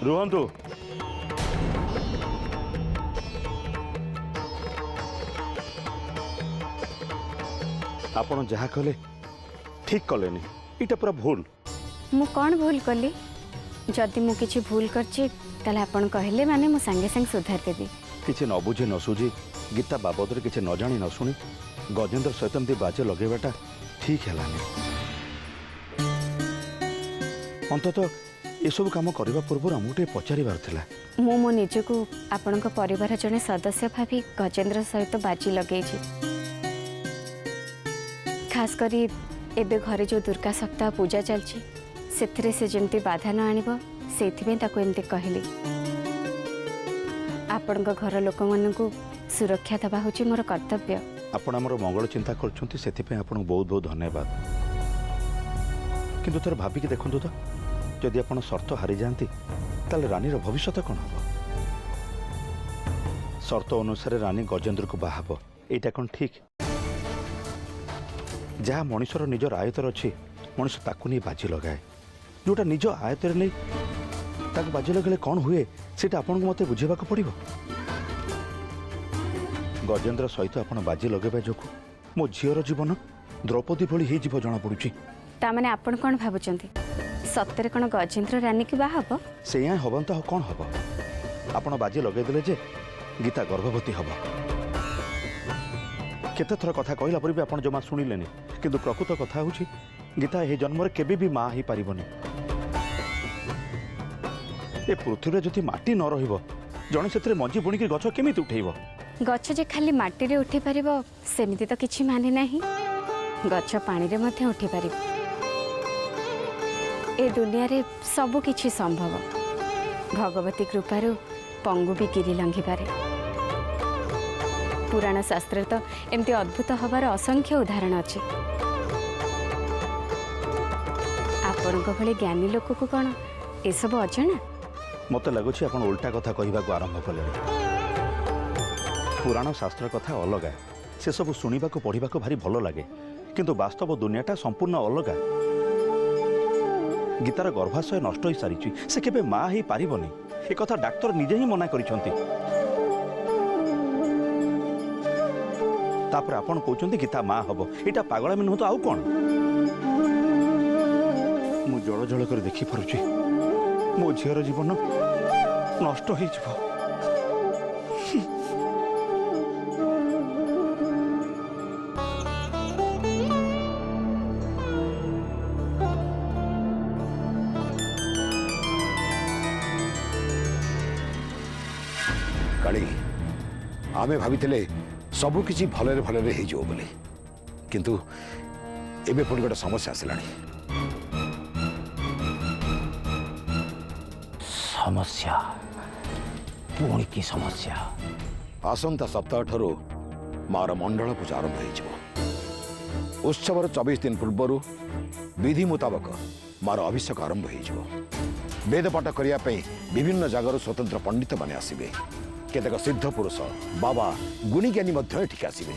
रुहंतु। आपण जहा कले ठीक कलेनी, इटा पूरा भूल। मु कौन भूल कली? जदि मु किछि भूल करछि ताले आपण कहले माने मु संगे संग सुधार देबी। किछि न बुझे न सुझी गीता बाबद रे किछि न जानी न सुनी गजेंद्र सहित एमती बाजे लगेबाटा ठीक हेलानी। अंतत एसबू काम करने पूर्व आमको पचार था। मु मो निजको आपण परिवार जने सदस्य भाभी गजेंद्र सहित बाजी लगे। खास करी एबे घरे जो दुर्गा सप्ताह पूजा चलछि सेथिरे से जमती बाधा न आनिबो सेथिबे ताको एमती कहली। आपण घर लोक मानकु सुरक्षा दबा होछि मोर कर्तव्य। आपण हमर मंगल चिंता करछंती सेथिपे आपण बहुत बहुत धन्यवाद। किंतु तोर भाभी के देखंतु तो जदि आपण शर्त हारी जाती ताले रानी रो भविष्य कौन हम? शर्त अनुसार रानी गजेंद्र को बाहब एटा कौन ठीक? जहाँ मनुष्यर निजर आयतर अच्छी मनुष्य ताकू नहीं बाजी लगाए, जोटा निज आयतर नहीं ताकू बाजी लगे कौन हुए सीटा आपन को मते बुझेबा को पड़िबो। गजेंद्र सहित आपण बाजी लगेबा जोकु मो झीवर जीवन द्रौपदी भली हे जीव जना पड़ुची। ता माने आपण कोन भाबुचंती सत्तरे कोन गजेंद्र रानी की बाहब? से यहाँ हबन तो कौन हम? आपण बाजी लगे देले जे गीता गर्भवती हम। केते थर कथा कहला पर भी आपण जमा सुनिलेनी, किंतु प्रकृत कथा होची गीता ए जन्म रे केबे भी मां ही पारिबनी। ए पृथ्वी रे जति माटी न रहिबो जणे सेतरे मंजी बुणी के गछ केमिति उठेइबो? गछ जे खाली माटी रे उठी पारिबो सेमिति तो किछि माने नाही। गछ पानी रे मध्ये उठी पारिबो। ए दुनिया रे सब किछि संभव। भगवती कृपारु पंगु भी गिरी लंघी पारे। पुराण शास्त्र तो एमती अद्भुत हबार असंख्य उदाहरण अच्छे। आपण भले ज्ञानी लोक को कौन ए सब अजाणा? मत लगुच आप उल्टा कथा कहवा को आरंभ कले। पुराण शास्त्र कथा अलग, से सब शुणा पढ़ा भारी भल लगे, किंतु वास्तव दुनियाटा संपूर्ण अलग। गीतार गर्भाशय नष्ट हो सारी से केबे मां ही पारिबनी ए कथा डाक्टर निजे ही मना करिसंती। तापर आपण कहउचंती गीता मां हबो, एटा पागलामी नुह तो आउ कोन? मु जळ जळ कर देखि पारुची मो झीर जीवन नष्ट हो जिवो। काली आमे भावितले सबु किछि भलरे भलरे हे जो बोले, किंतु एबे पुणी गोटे समस्या आसलानी। समस्या? पुणी की समस्या? आसंता सप्ताह ठारू मार मंडल पूजा आरंभ हो। उत्सवर 24 दिन पूर्वर विधि मुताबक मार अभिषेक आरंभ हो। वेदपाठ करने विभिन्न जगार स्वतंत्र पंडित माने आसिबे। केतक सिद्ध पुरुष बाबा गुणीज्ञानी एठिक आसबे।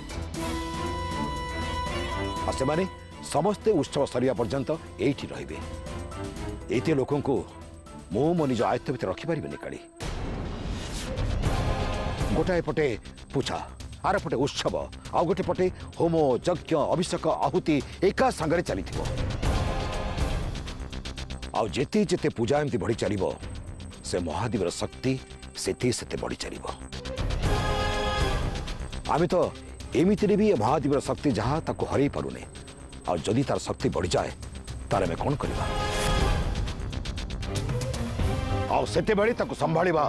से समस्ते उत्सव सरिया पर्यंत एठी रहिबे। एते लोकों को मो मो निज आयत्त भितर रखिपारे काली। गोटाए पटे पूजा आर पटे उत्सव आ गोटे पटे होम यज्ञ अभिषेक आहुति एका संगे चली जेते जेते पूजा एमती बढ़ी चलिबो से महादेवर शक्ति सेते सेते बढ़ी चलिबो। आमे तो एमितिरे भी महादेवर शक्ति जहाँ ताको हरई पारुने आ जदि तार शक्ति बढ़ी जाए तारे में कौन करबा? आ सेते बेले ताको संभाळिबा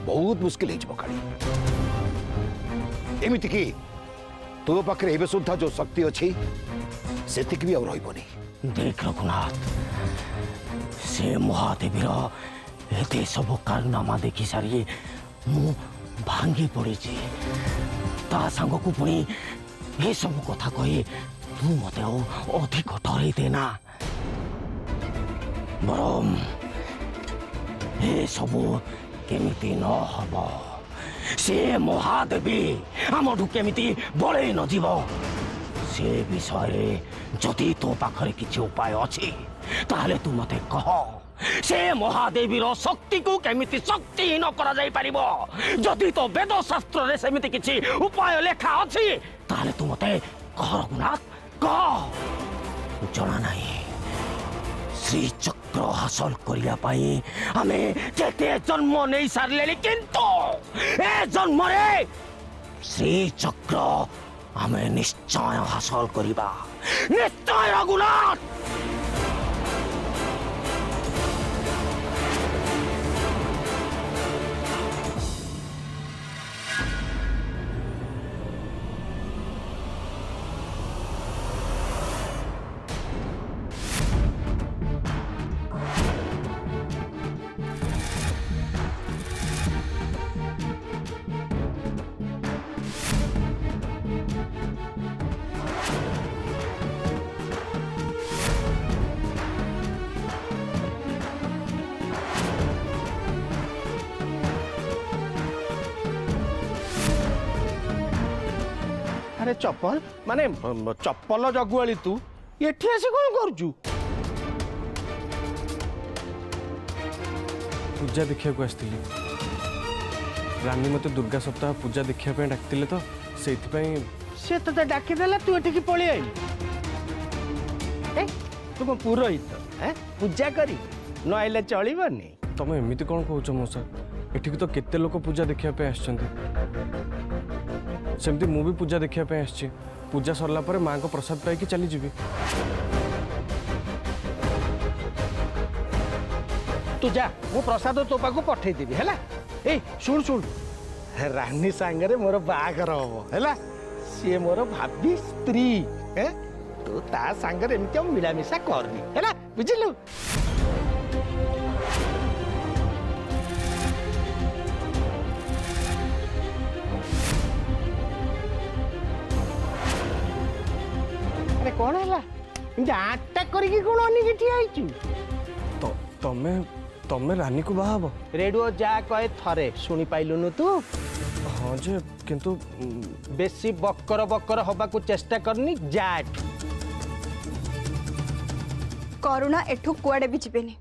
बहुत मुश्किल हो काली। एमिति कि तो पाखरे एबे सुद्धा जो शक्ति अछि सेतिक भी और रहिबोनी। देख रघुनाथ, से महादेवीर एते सब कारनामा देखि सारी मु भांगी पड़ी। ता सांग को पुणी ये सब कथा कहे तू मते अधिक डरई देना। बरम ये सब केमिति न हब, से महादेवी आमठू केमिति बड़े न जीव से विषय जदि तो पाखरे किछि उपाय अछि ताहले तू मते कह, से महादेवीर शक्ति को केमिति शक्तिहीन करा जाई परिबो जदि तो वेद शास्त्र रे सेमिति किछि उपाय लेखा अछि ताले तू मते कह रघुनाथ कह जणा नाही श्री चक्र हासिल करिया पाई हमें जेते जन्म नहीं सारले किंतु ए जन्म रे श्री चक्र हमें निश्चय हासिल करिबा निश्चय रघुनाथ। अरे चप्पल माने चप्पल जगुआली तू एठी आसी कौन करूचु? पूजा देखा आसती रानी मत दुर्गा सप्ताह पूजा देखा डाकते तो से ते डाकिदेला तू एठी पळी आई तू कौन पुरोहित हैं पूजा करी न आइले चलिबनी? तुम एमती कौन कौच मौसा एठिक तो केते लोक पूजा देखा आसछन्ति सेमती मु भी पूजा देखा आसछि पूजा सरला परे मां को प्रसाद पाई चली जीवी। तू जा मु प्रसाद तो पाखु पठेई देबी हैला। ए सुन सुन रानी सांगरे मोर बागर हबो हैला सी मोर भाभी स्त्री हैं तू ता सांगरे एमती मिलामिशा करनी हैला बुझिलु? अरे कौन है आटा करके कौन अनिक ठिया आइचु? तो तमे तमे रानी को बाहाबो? रेडियो जा कहे थरे सुनी पाइलुनु तू? हाँ जे किंतु बेसी बक्कर बक्कर हबा को चेष्टा करनी जाट करुणा एठू कुआडे भी जिबेनी।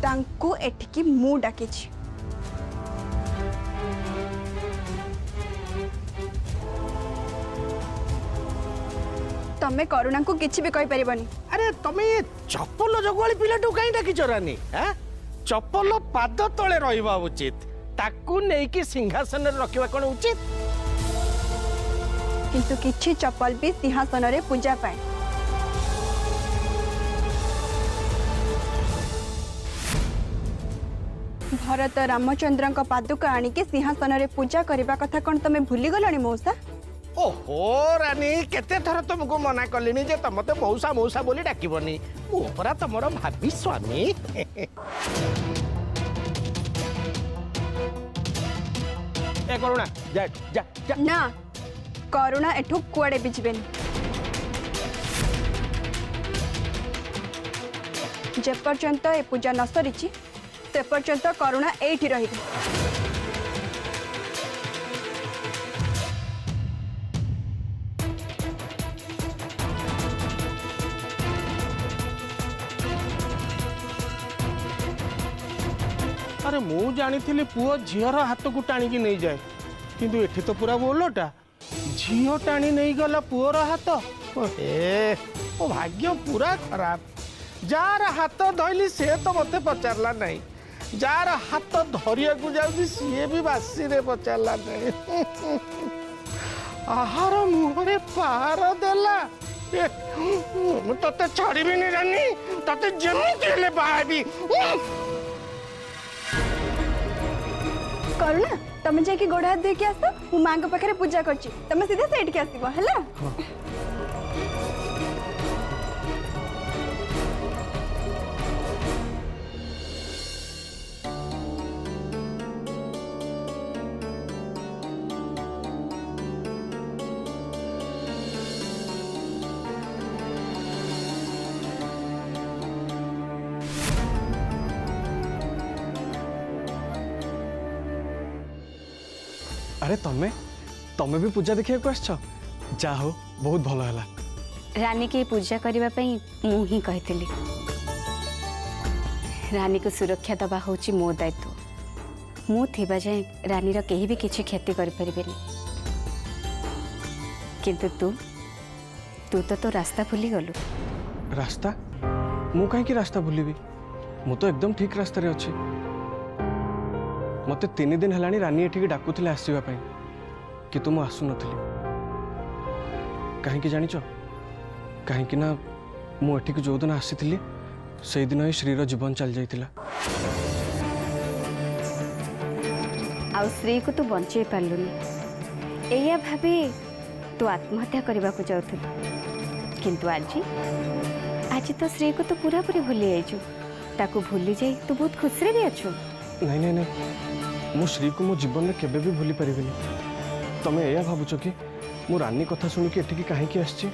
तांकु एठिकी मु डाकिछि। तमे करुणा को किछि भी कहि परिबनी। अरे तमे ये चप्पल जगवाली पिलाटू कहीं डाकिछ रानी हैं? चप्पल पाद तले रहिबा उचित ताकू नै कि सिंहासन रे रखिबा कोन उचित? किंतु किछि चप्पल भी सिंहासन रे पूजा पाए। भरत रामचंद्र का पादुका आनिके सिंहासन रे पूजा करबा कथा कोन तमे भूली गलनी मौसा? ओहो रानी केते थर तुमको मना कलिनी जे तुम मते मौसा मौसा बोली डाकिबनी मु परा तमरो भाभी स्वामी। ए करुणा जा जा जा ना करुणा एठू कुआडे भी जिबेनी। जे पर्यंत ए पूजा न सरिछि से पर्यंत करुणा एठी रहिबे। अरे मु जानी पुओ झीर हाथ को टाणी नहीं जाए किंतु एठी तो पूरा बोलटा झील टाणी नहीं गला पुओर हाथ। ए ओ भाग्य पूरा खराब जार हाथ धइली से तो मते पचारला नहीं जार हाथ धरिया को जाउची सीए भी बासी रे पचारला नहीं। आहार मुहरे पार देला तते छाड़ीबी नहीं रानी तते जेमिति हेले बाहाबी। करुणा तमे जाके गोड़ हाथ धोके आस मु मां के पाखरे पूजा करछि तमे सीधे सेठ के आसीबो हला। अरे तमे तमे भी पूजा देखिया को आछछ जा हो बहुत भलो हला रानी की पूजा करने मु ही कही रानी को सुरक्षा दबा हूँ मो दायित्व मु थिबा जाए रानी रो केही भी किछि क्षति करि परिबेनी किंतु तू तो रास्ता भूली गलु रास्ता मु कहीं की रास्ता भूलिबी मु तो एकदम ठीक रास्ता रे अछि मते 3 दिन हलानी रानी एठी डाकुथिले आसीबा पई कि तुम आसु नथिली कहीं की जानिचो कहीं कि ना मु एठी जो दिन आसीथिली से दिन ही श्री रो जीवन चल जाइतिला आ श्री को तू बंचे पार्लुनी एया भाबी तू आत्महत्या करने को जाऊँ किंतु आज तो श्री को तो पूरा पूरी भूली जाइछु ताकू भूली जाई तू बहुत खुश रे भी अच्छु नहीं नहीं नहीं मु श्री को मो जीवन में केबे भी भूली परिबिनी तमे एया भाबुछ कि मु रानी कथा सुनि के एठी काहे की आछी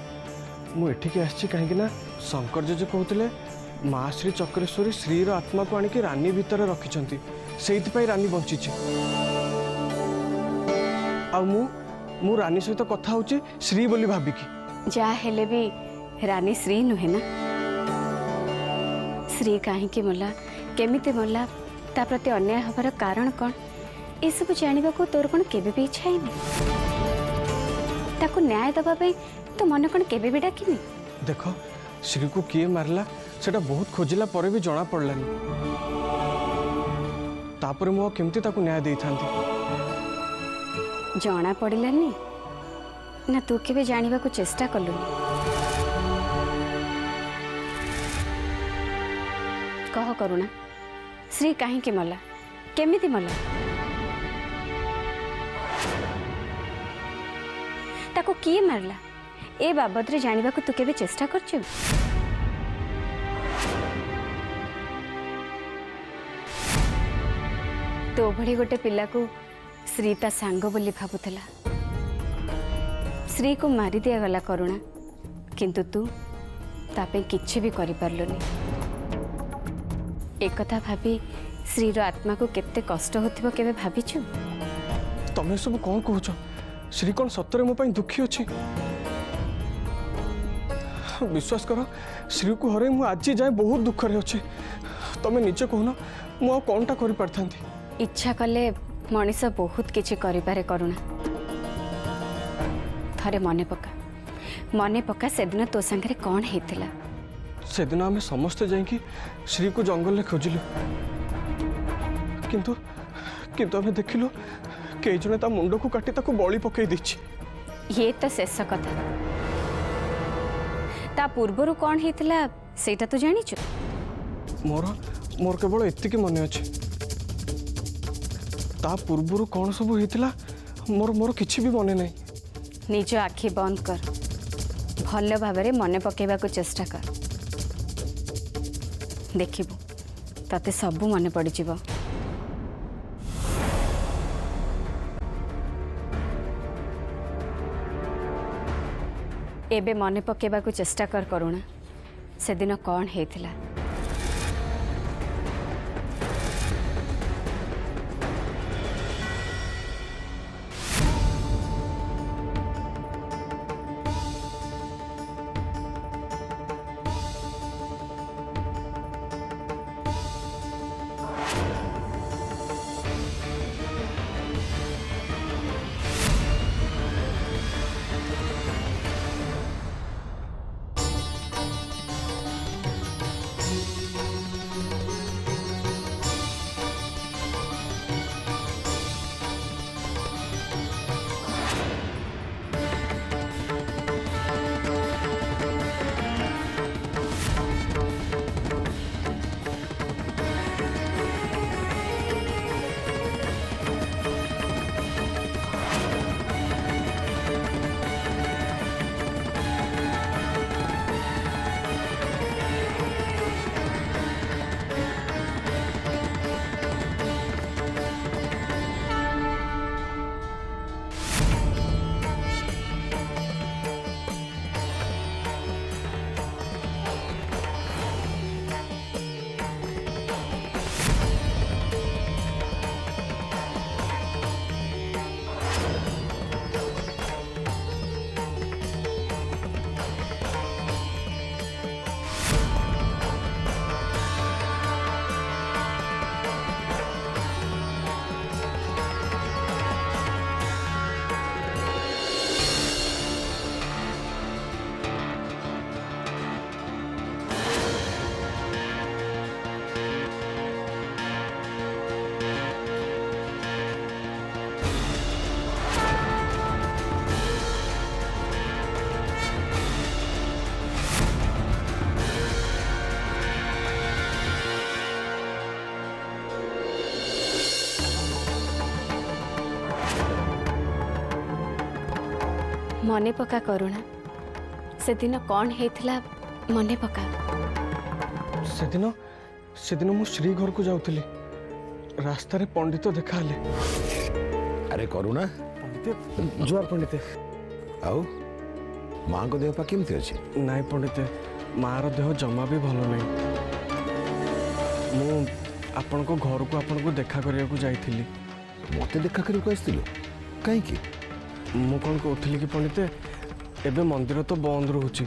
मु एठी की आछी काहे कि ना शंकर जे कहउतले माँ श्री चक्रेश्वरी श्री रो आत्मा को आनी के रानी भीतर रखिछंती सेइति पई रानी बंचिछि आ मु रानी सहित कथा होची श्री बोली भाबिकी जा हेले भी रानी श्री नुहे ना श्री कहीं मला केमिति मला ता प्रति अन्याय हबार कारण कौन ये सब जानवा को तोर कौन केबे भी इच्छा ही ताको न्याय दबा पे तो मन कौन केबे भी डाकिनी देखो श्री को किए मारला सेटा बहुत खोजिला परे भी जना पड़लानी तापर मु केमती ताको न्याय देई थांती जना पड़लानी ना तू के जानवा को चेष्टा कलु कह करुणा श्री कहीं मला केमिति मला ताको किए मारला ए बाबद रे जानवा को तू के चेष्टा करछु तो भली गोटे पिला को श्री ता सांग बोली भाबुथला श्री को मारी दिया गला करुणा किंतु तू तापे किछि भी करि पारलुनी एक कथा भाबी श्री रो आत्मा को केते कष्ट होथिबो केबे भाबिछु तमे सब कौन कहूछ श्री कौन सत्तरे मो पई दुखी अछि विश्वास करो श्री को हरे मु आज जाए बहुत दुख रे अछि तमे निजे कहूना मु कोनटा करि परथांती इच्छा कले मनीष बहुत किछि करि पारे करुणा थरे मने पका से दिन तो संगे कौन हेतिला से दिन आम समस्ते जाइकी श्री को जंगल में खोजिलु किंतु किंतु आम देखिलु कई जने ता मुंड को काटी ताको बळी पकई दिछि ये तो शेष कथा ता पूर्वरु कौन हेतिला सेटा तो जानिछु मोर मोर केवल एतिकी मने अछि ता पूर्वरु कौन सब हेतिला मोर मोर किछि भी मने नहीं निज आखि बंद कर भल भाव मन पकेबा को चेष्टा कर देखिबु तते सबु मन पड़ जिवो एबे मन पकेबा को चेष्टा कर करुणा से दिन कौन हेतिला मने पका करुणा सेदिन कौन हेतला मने पका। सेदिन सेदिन मु श्री घर को जाउथली रास्ता रे पंडित देखा ले। अरे करुणा पंडित जुआर पंडित। आओ माँ को देह पा केमती अच्छी? नाई पंडित मार देह जमा भी भल नहीं। मु आपण को घर को आपण को देखा करिया को जाइथिली। मत देखा कर कहीं मु कौन कहूली कि पंडित एबे मंदिर तो बंद रोचे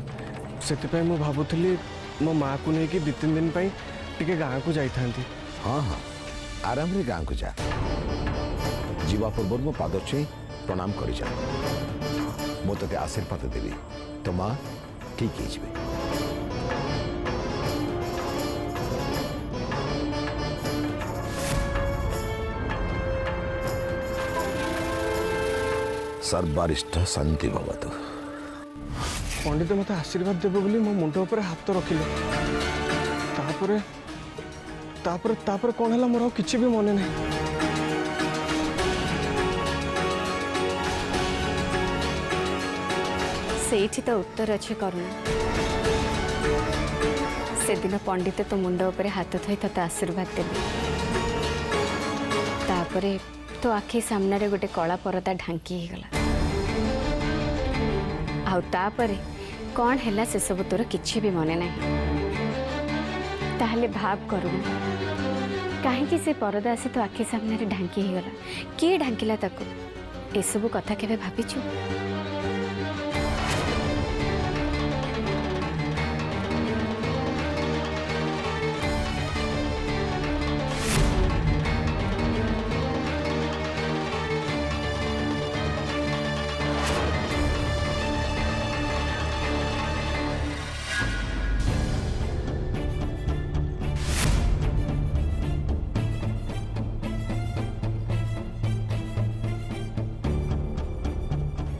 से मु भावुली मो माँ को लेकिन 2-3 दिन टिके गाँव को जाई थांती। हाँ हाँ आराम रे गाँव को जा जीवा पूर्व मो पाद छुई प्रणाम कर जा मु ते आशीर्वाद देवी तो माँ ठीक है। सर्वारिष्ट शांति भवतु। पंडित मत आशीर्वाद देव बोली मो मुंड ऊपर हाथ रखिले तापरे तापरे तापरे कौन है मोर किसी भी मन नहीं। सेठी तो उत्तर अच्छे करुणा सेदिन पंडित तो मुंड उपरे हाथ थई तते आशीर्वाद देबे तापरे तो आखि सामने गोटे कला परदा ढांकी ही गला आउ तापरे कौन हैला से सब तोर किछि भी मने नहीं। ताहले भाव करुणा कहीं से परदा आसी तो आखि सामने ढांकी ही गला किए ढांकिला ताको ए सब कथा केबे भाबिछु?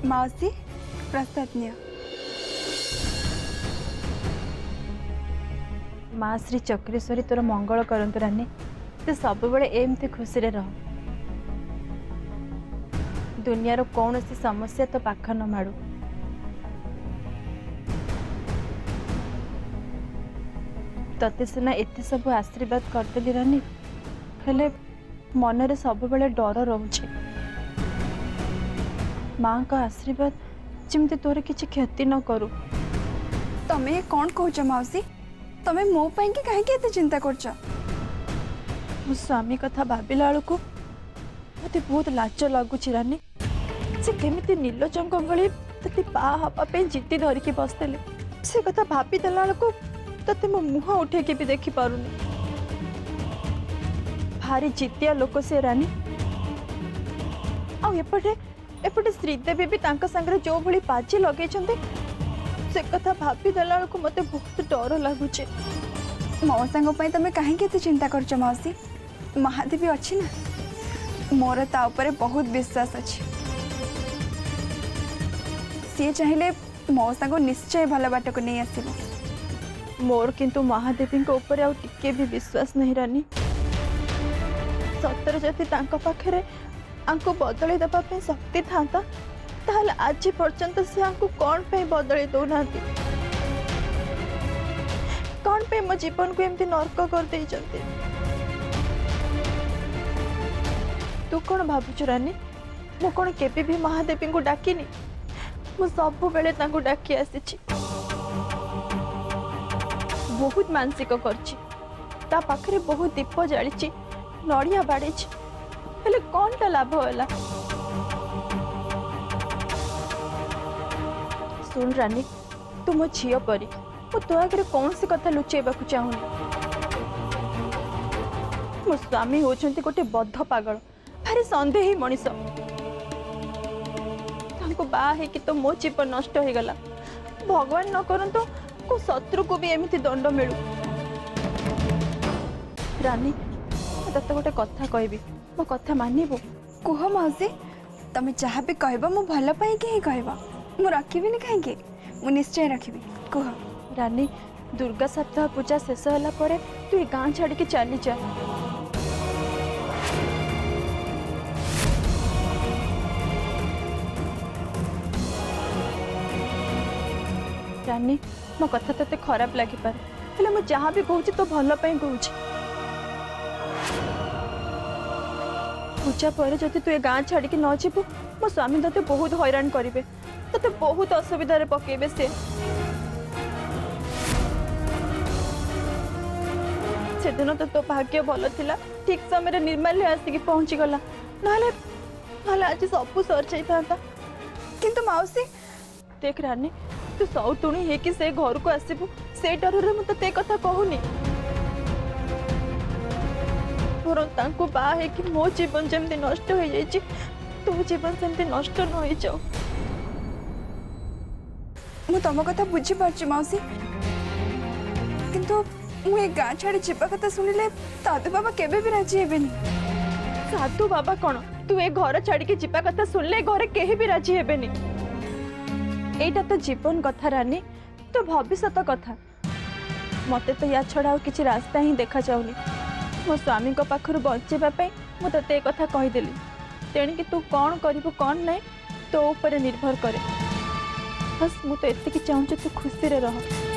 माउसी प्रसाद नियो। माँ श्री चक्रेश्वरी तोर मंगल करंतु रानी तू सब बड़े एमती खुशी रे रह। दुनियार कौन सी समस्या तो पाख न माड़ू। तते सिना एते सब आशीर्वाद करदेली रानी हेले मनरे सब बड़े डर रोचे। माँ का आशीर्वाद जिमती तोर किसी क्षति न करू। तमे कौन कहूच माउसी? तमे मो पाई कि काहे के एते चिंता करछ? मो स्वामी कथा भाबिला बेलू मत बहुत लाज लगुच रानी। से केमिति नीलचंक भली तते पा हवा पे जिद्दी धरिकी बसते से कथा भाबिदेला बेलू तते मो मुह उठे के भी देखी पारुनी। भारी जिद्दिया लोक से रानी। आ एपटे एपटे श्रीदेवी भी तांका संगरे जो भली पाची लगे से कथा भाबिदेला बेलू मते बहुत डर लगुचे। मो सांग पाई तमे काहे के एते चिंता करछ माउसी? महादेवी अछि ना, मोर ता ऊपर बहुत विश्वास अछि। सी चाहिले मो सांग निश्चय भल बाट को नहीं आसीबो। मोर किंतु महादेवी को ऊपर आउ टिके भी विश्वास नहीं रानी। सतर जति तांका पाखरे आंको बदली दबा पे शक्ति थांता ताहले आज पर्यंत से आंको कौन पे बदली दो नाती? कौन पे मो जीवन को एमती नरक कर दे जंती? तू कौन भाबुछु रानी? मो कौन केबे भी महादेवी को डाकिनी? मो सब बेले तांको डाकी आसीछि। बहुत मानसिक करछि ता पाखरे बहुत दीप जालिछि नड़िया बाड़ीछि हेले कौन टा लाभ होला? सुन रानी तू मो झियो परी मो तो आगे कौन सी कथा लुचेबा को चाहूनी। मो स्वामी होचंती गोटे बद्ध पागल भारी संदेही मनीष। तांको बा है कि तो मो जीवन नष्ट हो गला। भगवान न करंतो को शत्रु को भी एमिति दंड मिलू। रानी तते गोटे कथा कहबी मो कथा मानिबो? कुह माउसी, तमे जहाँ भी कहबो मु भल पाई के ही कहबो। मु रखिबिनी काहे के? मु निश्चय रखिबी। कुह रानी दुर्गा सप्ताह पूजा शेष होला परे तू ए गाँ छाड़ी के चली जा। रानी मो कथा तते खराब लगी पारे हेले मैं जहाँ भी कहूँ तो भल पे कहूँ पूजा पर जदि तू ए गाँ छाड़ी न जीवु मो स्वामी तते बहुत हैरान करेंगे तते बहुत असुविधा पकेबे से सेदिन तो भाग्य भल थिला ठीक समय निर्माल्य आसिक पहुँची गला ना आज सब सर जाता किंतु माउसी देख रानी तू सौतुणी है कि से घर को आसबू से डर रे मु ते कथा कहूनी मोर तांको बा है कि मो जीवन जमती नष्ट हो जाई तू जीवन सेमती नष्ट न हो जाओ मु तुम कथा बुझी पार्ची माउसी किंतु मु ए गाँ छाड़ी जीवा कथा सुनिले साधु बाबा केबे भी राजी हेबेनी। साधु बाबा कौन तू ए घर छाड़ी के जीवा कथा सुनले घरे केही भी राजी हेबेनी एटा तो जीवन कथा रानी तो भविष्य कथा मते तो या छड़ा किसी रास्ता ही देखा जाऊनी मो स्वामी को पाखर बचाइबा मु ते कथा कहीदेली तेणिक तू कौन करू कौन नहीं तो ऊपर निर्भर करे बस मु तो एतिकी चाहूँ तू खुशी रे रह।